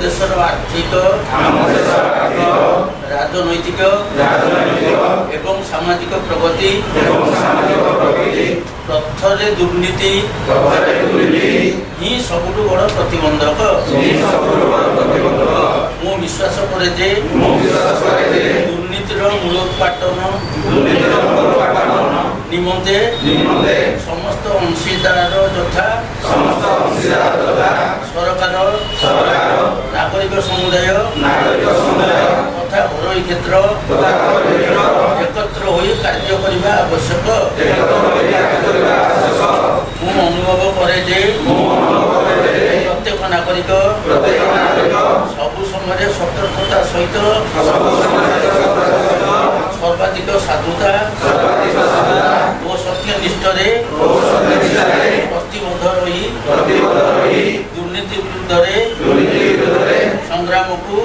देशर आर्थिक राजनैतिक एवं सामाजिक प्रगति पथरे दुर्नीति ही सबुठ बड़ प्रतिबंधक। मु विश्वास करे जे दुर्नीतिर मूलोत्पाटन निमंते समस्त अंशीदार यथा सरकार नागरिक समुदाय तथा घरोई क्षेत्र एकत्र होई कार्य करने आवश्यक। मु अनुभव करे जे प्रत्येक नागरिक सबु समय सतर्कता सहित सर्वाधिक साधुता और सत्यनिष्ठरे प्रतिबद्ध रही दुर्नीति विरुद्ध संग्राम को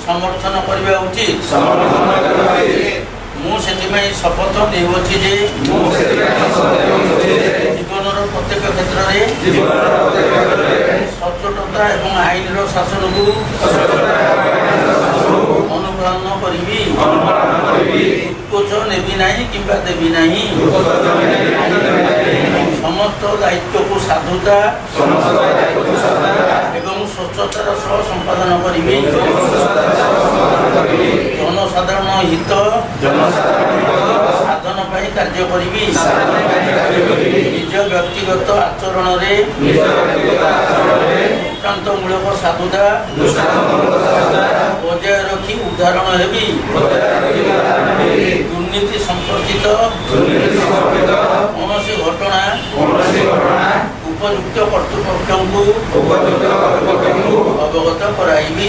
समर्थन करने उचित। मुझे शपथ नेउछि जे जीवन प्रत्येक क्षेत्र में सचोटता एवं आईन शासन को अनुपालन करी उत्कोच नेबी नहीं किंबा देवी नहीं समस्त दायित्व को साधुता एवं स्वच्छतार सह संपादन करी जनसाधारण हित साधन पाई कार्य करी निज व्यक्तिगत आचरण दृष्टान्तमूलक साधुता बजाय रखी उदाहरण हेबी दुर्नीति संपर्कित कौन घटना उपयुक्त कर्तृपक्ष को अवगत कराइबी।